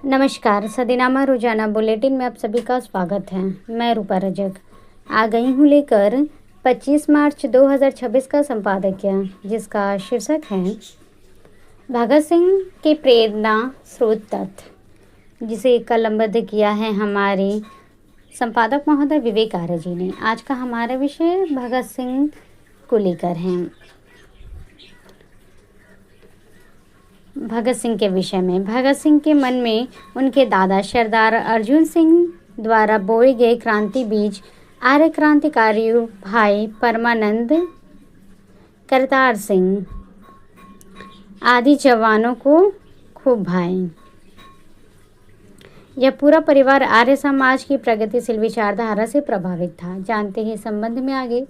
नमस्कार। सदीनामा रोजाना बुलेटिन में आप सभी का स्वागत है। मैं रूपा रजक आ गई हूँ लेकर 25 मार्च 2026 का संपादकीय, जिसका शीर्षक है भगत सिंह के प्रेरणा स्रोत तथ्य, जिसे कलमबद्ध किया है हमारे संपादक महोदय विवेक आर्य जी ने। आज का हमारा विषय भगत सिंह को लेकर है। भगत सिंह के विषय में, भगत सिंह के मन में उनके दादा सरदार अर्जुन सिंह द्वारा बोए गए क्रांति बीज आर्य क्रांतिकारियों भाई परमानंद, करतार सिंह आदि जवानों को खूब भाए। यह पूरा परिवार आर्य समाज की प्रगतिशील विचारधारा से प्रभावित था। जानते हैं संबंध में आगे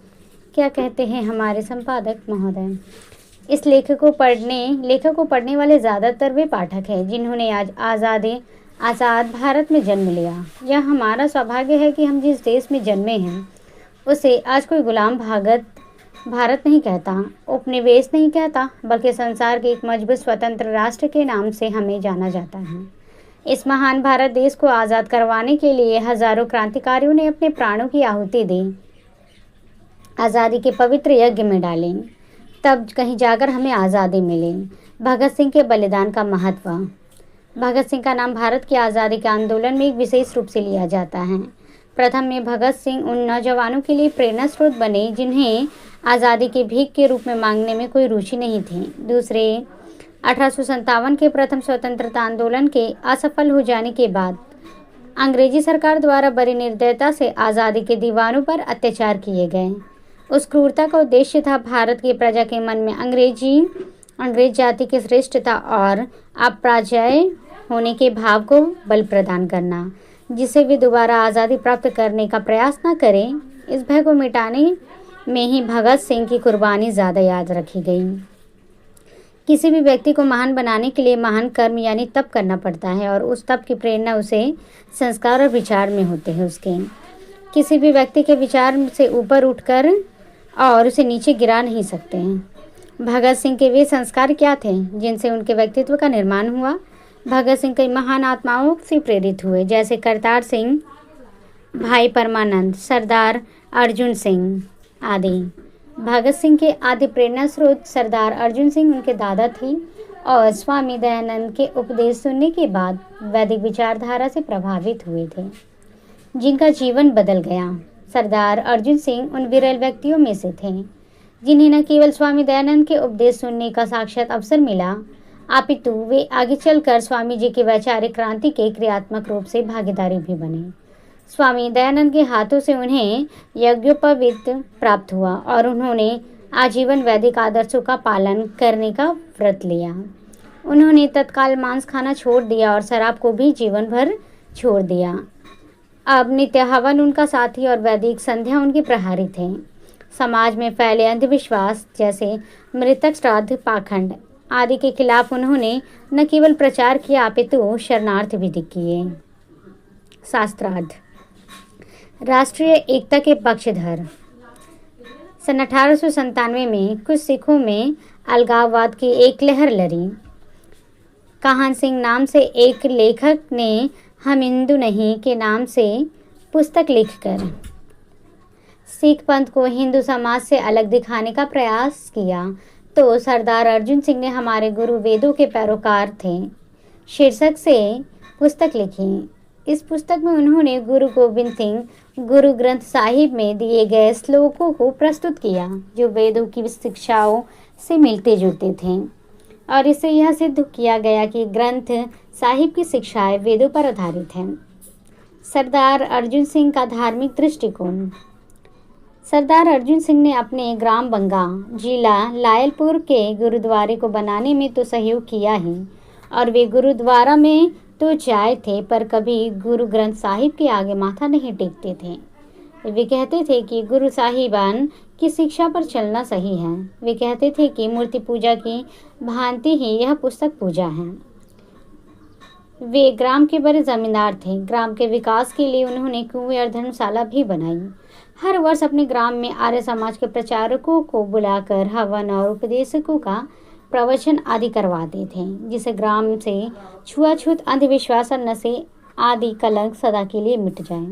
क्या कहते हैं हमारे संपादक महोदय। इस लेख को पढ़ने वाले ज़्यादातर वे पाठक हैं जिन्होंने आज आज़ाद भारत में जन्म लिया। यह हमारा सौभाग्य है कि हम जिस देश में जन्मे हैं उसे आज कोई गुलाम भारत नहीं कहता, उपनिवेश नहीं कहता, बल्कि संसार के एक मजबूत स्वतंत्र राष्ट्र के नाम से हमें जाना जाता है। इस महान भारत देश को आज़ाद करवाने के लिए हजारों क्रांतिकारियों ने अपने प्राणों की आहुति दी, आज़ादी के पवित्र यज्ञ में डाले, तब कहीं जाकर हमें आज़ादी मिली। भगत सिंह के बलिदान का महत्व। भगत सिंह का नाम भारत की आज़ादी के आंदोलन में एक विशेष रूप से लिया जाता है। प्रथम में भगत सिंह उन नौजवानों के लिए प्रेरणा स्रोत बने जिन्हें आज़ादी की भीख के रूप में मांगने में कोई रुचि नहीं थी। दूसरे, 1857 के प्रथम स्वतंत्रता आंदोलन के असफल हो जाने के बाद अंग्रेजी सरकार द्वारा बड़ी निर्दयता से आज़ादी के दीवानों पर अत्याचार किए गए। उस क्रूरता का उद्देश्य था भारत की प्रजा के मन में अंग्रेज जाति की श्रेष्ठता और अपराजय होने के भाव को बल प्रदान करना, जिसे वे दोबारा आज़ादी प्राप्त करने का प्रयास न करें। इस भय को मिटाने में ही भगत सिंह की कुर्बानी ज़्यादा याद रखी गई। किसी भी व्यक्ति को महान बनाने के लिए महान कर्म यानी तप करना पड़ता है, और उस तप की प्रेरणा उसे संस्कार और विचार में होते हैं। उसके किसी भी व्यक्ति के विचार से ऊपर उठकर और उसे नीचे गिरा नहीं सकते हैं। भगत सिंह के वे संस्कार क्या थे जिनसे उनके व्यक्तित्व का निर्माण हुआ? भगत सिंह कई महान आत्माओं से प्रेरित हुए, जैसे करतार सिंह, भाई परमानंद, सरदार अर्जुन सिंह आदि। भगत सिंह के आदि प्रेरणा स्रोत सरदार अर्जुन सिंह उनके दादा थे और स्वामी दयानंद के उपदेश सुनने के बाद वैदिक विचारधारा से प्रभावित हुए थे, जिनका जीवन बदल गया। सरदार अर्जुन सिंह उन विरल व्यक्तियों में से थे जिन्हें न केवल स्वामी दयानंद के उपदेश सुनने का साक्षात अवसर मिला, अपितु वे आगे चलकर स्वामी जी की वैचारिक क्रांति के क्रियात्मक रूप से भागीदारी भी बने। स्वामी दयानंद के हाथों से उन्हें यज्ञोपवीत प्राप्त हुआ और उन्होंने आजीवन वैदिक आदर्शों का पालन करने का व्रत लिया। उन्होंने तत्काल मांस खाना छोड़ दिया और शराब को भी जीवन भर छोड़ दिया। अब नित्य हवन उनका साथी और वैदिक संध्या उनकी प्रहरी थे। समाज में फैले अंधविश्वास जैसे मृतक श्राद्ध, पाखंड आदि के खिलाफ उन्होंने न केवल प्रचार किया अपितु शरणार्थ भी किए। शास्त्रार्थ। राष्ट्रीय एकता के पक्षधर। सन 1897 में कुछ सिखों में अलगाववाद की एक लहर लड़ी। काहन सिंह नाम से एक लेखक ने हम हिंदू नहीं के नाम से पुस्तक लिखकर सिख पंथ को हिंदू समाज से अलग दिखाने का प्रयास किया, तो सरदार अर्जुन सिंह ने हमारे गुरु वेदों के पैरोकार थे शीर्षक से पुस्तक लिखी। इस पुस्तक में उन्होंने गुरु गोविंद सिंह गुरु ग्रंथ साहिब में दिए गए श्लोकों को प्रस्तुत किया, जो वेदों की शिक्षाओं से मिलते जुलते थे, और इससे यह सिद्ध किया गया कि ग्रंथ साहिब की शिक्षाएं वेदों पर आधारित हैं। सरदार अर्जुन सिंह का धार्मिक दृष्टिकोण। सरदार अर्जुन सिंह ने अपने ग्राम बंगा, जिला लायलपुर के गुरुद्वारे को बनाने में तो सहयोग किया ही, और वे गुरुद्वारा में तो जाए थे पर कभी गुरु ग्रंथ साहिब के आगे माथा नहीं टेकते थे। वे कहते थे कि गुरु साहिबान की शिक्षा पर चलना सही है। वे कहते थे कि मूर्ति पूजा की भांति ही यह पुस्तक पूजा है। वे ग्राम के बड़े जमींदार थे। ग्राम के विकास के लिए उन्होंने कुएं और धर्मशाला भी बनाई। हर वर्ष अपने ग्राम में आर्य समाज के प्रचारकों को बुलाकर हवन और उपदेशकों का प्रवचन आदि करवाते थे, जिसे ग्राम से छुआछूत, अंधविश्वास और नशे आदि कलंक सदा के लिए मिट जाए।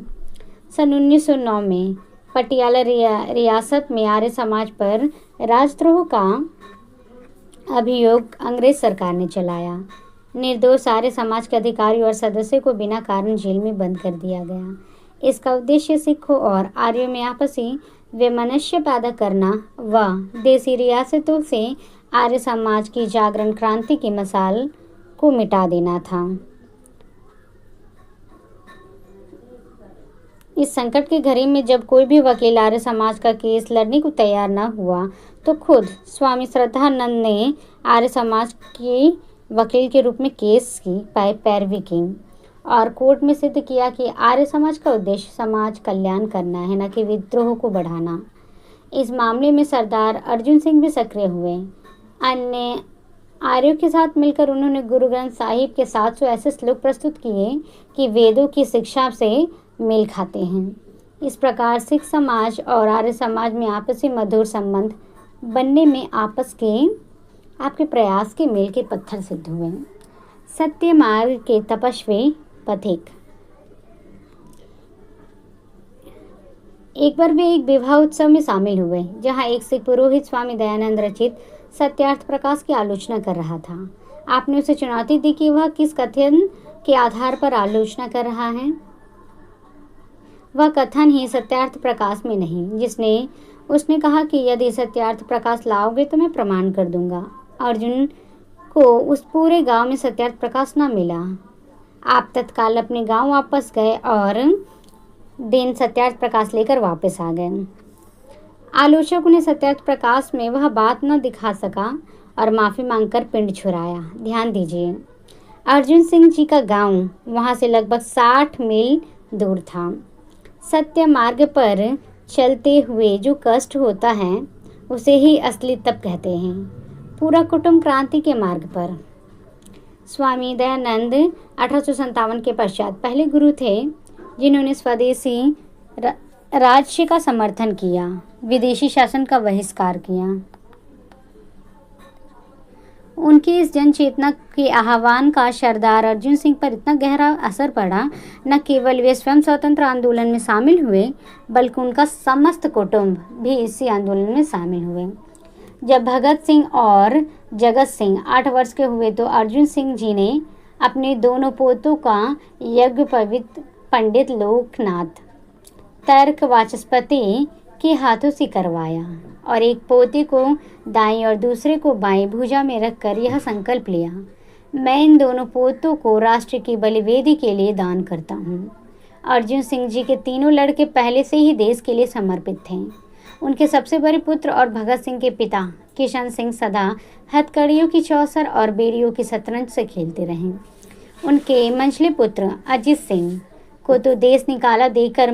सन 1909 में पटियाला रियासत में आर्य समाज पर राजद्रोह का अभियोग अंग्रेज सरकार ने चलाया। निर्दोष आर्य समाज के अधिकारी और सदस्यों को बिना कारण जेल में बंद कर दिया गया। इसका उद्देश्य सिखों और आर्यों में आपसी वैमनस्य पैदा करना व देसी रियासतों से आर्य समाज की जागरण क्रांति की मशाल को मिटा देना था। इस संकट की घड़ी में जब कोई भी वकील आर्य समाज का केस लड़ने को तैयार न हुआ, तो खुद स्वामी श्रद्धानंद ने आर्य समाज के वकील के रूप में केस की पैरवी की और कोर्ट में सिद्ध किया कि आर्य समाज का उद्देश्य समाज कल्याण करना है, न कि विद्रोह को बढ़ाना। इस मामले में सरदार अर्जुन सिंह भी सक्रिय हुए। अन्य आर्यों के साथ मिलकर उन्होंने गुरु ग्रंथ साहिब के 700 ऐसे श्लोक प्रस्तुत किए कि वेदों की शिक्षा से मेल खाते हैं। इस प्रकार सिख समाज और आर्य समाज में आपसी मधुर संबंध बनने में आपके प्रयास के मेल के पत्थर सिद्ध हुए। सत्य मार्ग के तपस्वी पथिक। एक बार वे एक विवाह उत्सव में शामिल हुए, जहां एक सिख पुरोहित स्वामी दयानंद रचित सत्यार्थ प्रकाश की आलोचना कर रहा था। आपने उसे चुनौती दी कि वह किस कथन के आधार पर आलोचना कर रहा है। वह कथन ही सत्यार्थ प्रकाश में नहीं, उसने कहा कि यदि सत्यार्थ प्रकाश लाओगे तो मैं प्रमाण कर दूंगा। अर्जुन को उस पूरे गांव में सत्यार्थ प्रकाश न मिला। आप तत्काल अपने गांव वापस गए और दिन सत्यार्थ प्रकाश लेकर वापस आ गए। आलोचक ने सत्यार्थ प्रकाश में वह बात न दिखा सका और माफ़ी मांगकर पिंड छुड़ाया। ध्यान दीजिए, अर्जुन सिंह जी का गांव वहां से लगभग 60 मील दूर था। सत्य मार्ग पर चलते हुए जो कष्ट होता है उसे ही असली तप कहते हैं। पूरा कुटुंब क्रांति के मार्ग पर। स्वामी दयानंद 1857 के पश्चात पहले गुरु थे जिन्होंने स्वदेशी राज्य का समर्थन किया, विदेशी शासन का बहिष्कार किया। उनकी इस जन चेतना के आह्वान का सरदार अर्जुन सिंह पर इतना गहरा असर पड़ा, न केवल वे स्वयं स्वतंत्र आंदोलन में शामिल हुए, बल्कि उनका समस्त कुटुंब भी इसी आंदोलन में शामिल हुए। जब भगत सिंह और जगत सिंह 8 वर्ष के हुए तो अर्जुन सिंह जी ने अपने दोनों पोतों का यज्ञ पंडित लोकनाथ तर्क वाचस्पति के हाथों से करवाया और एक पोते को दाईं और दूसरे को बाईं भुजा में रखकर यह संकल्प लिया, मैं इन दोनों पोतों को राष्ट्र की बलिवेदी के लिए दान करता हूँ। अर्जुन सिंह जी के तीनों लड़के पहले से ही देश के लिए समर्पित थे। उनके सबसे बड़े पुत्र और भगत सिंह के पिता किशन सिंह सदा हथकड़ियों की चौसर और बेड़ियों की शतरंज से खेलते रहे। उनके मंझले पुत्र अजीत सिंह को तो देश निकाला देकर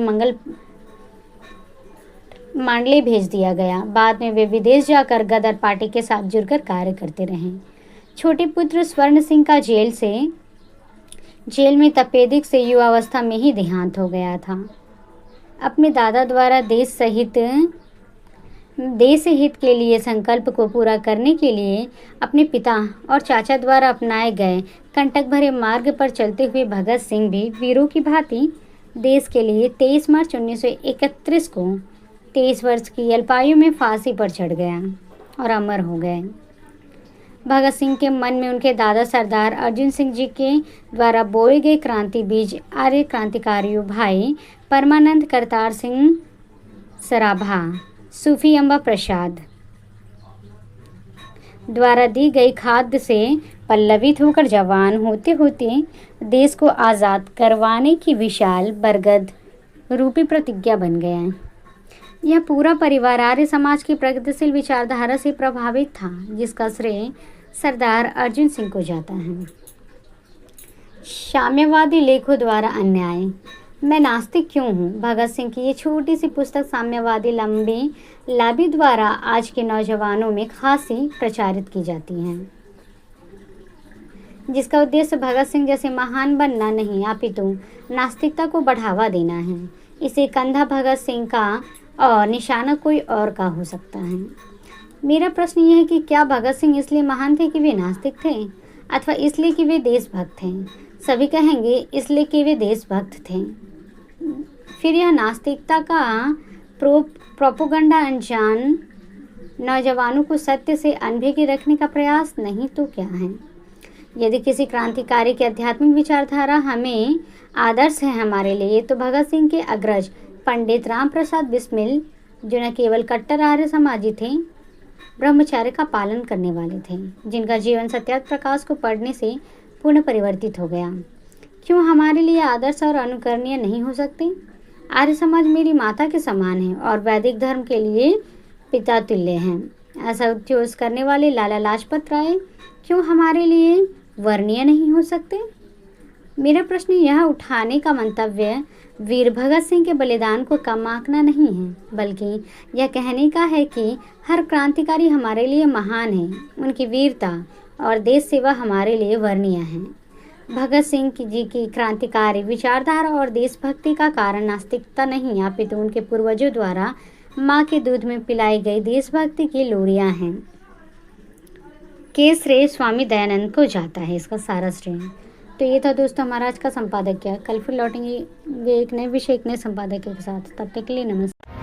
मांडले भेज दिया गया। बाद में वे विदेश जाकर गदर पार्टी के साथ जुड़कर कार्य करते रहे। छोटे पुत्र स्वर्ण सिंह का जेल में तपेदिक से युवावस्था में ही देहांत हो गया था। अपने दादा द्वारा देश हित के लिए संकल्प को पूरा करने के लिए अपने पिता और चाचा द्वारा अपनाए गए कंटक भरे मार्ग पर चलते हुए भगत सिंह भी वीरों की भांति देश के लिए 23 मार्च 1931 को 23 वर्ष की अल्पायु में फांसी पर चढ़ गया और अमर हो गए। भगत सिंह के मन में उनके दादा सरदार अर्जुन सिंह जी के द्वारा बोए गए क्रांति बीज आर्य क्रांतिकारियों भाई परमानंद करतार सिंह सराभा, सूफी अम्बा प्रसाद द्वारा दी गई खाद से पल्लवित होकर जवान होते होते देश को आज़ाद करवाने की विशाल बरगद रूपी प्रतिज्ञा बन गया। यह पूरा परिवार आर्य समाज की प्रगतिशील विचारधारा से प्रभावित था, जिसका श्रेय सरदार अर्जुन सिंह को जाता है। साम्यवादी लेखों द्वारा अन्याय। मैं नास्तिक क्यों हूँ? भगत सिंह की ये छोटी सी पुस्तक साम्यवादी लंबी लाबी द्वारा आज के नौजवानों में खासी प्रचारित की जाती है, जिसका उद्देश्य भगत सिंह जैसे महान बनना नहीं, अपितु नास्तिकता को बढ़ावा देना है। इसे कंधा भगत सिंह का और निशाना कोई और का हो सकता है। मेरा प्रश्न यह है कि क्या भगत सिंह इसलिए महान थे कि वे नास्तिक थे अथवा इसलिए कि वे देशभक्त थे? सभी कहेंगे इसलिए कि वे देशभक्त थे। फिर यह नास्तिकता का प्रोपोगंडा अनजान नौजवानों को सत्य से अनभिज्ञ रखने का प्रयास नहीं तो क्या है? यदि किसी क्रांतिकारी की आध्यात्मिक विचारधारा हमें आदर्श है हमारे लिए, तो भगत सिंह के अग्रज पंडित राम प्रसाद बिस्मिल, जो न केवल कट्टर आर्य समाजी थे, ब्रह्मचर्य का पालन करने वाले थे, जिनका जीवन सत्यार्थ प्रकाश को पढ़ने से पूर्ण परिवर्तित हो गया, क्यों हमारे लिए आदर्श और अनुकरणीय नहीं हो सकते? आर्य समाज मेरी माता के समान है और वैदिक धर्म के लिए पिता तुल्य हैं। ऐसा उद्घोष करने वाले लाला लाजपत राय क्यों हमारे लिए वर्णीय नहीं हो सकते? मेरा प्रश्न यह उठाने का मंतव्य वीर भगत सिंह के बलिदान को कम आंकना नहीं है, बल्कि यह कहने का है कि हर क्रांतिकारी हमारे लिए महान है। उनकी वीरता और देश सेवा हमारे लिए वर्णीय है। भगत सिंह जी की क्रांतिकारी विचारधारा और देशभक्ति का कारण नास्तिकता नहीं, अपितु उनके पूर्वजों द्वारा माँ के दूध में पिलाई गई देशभक्ति की लोरियां हैं। के श्रेय स्वामी दयानंद को जाता है, इसका सारा श्रेय। तो ये था दोस्तों हमारा आज का संपादकीय। कल फिर लौटेंगे एक नए विषय एक नए संपादकीय के साथ। तब तक के लिए नमस्कार।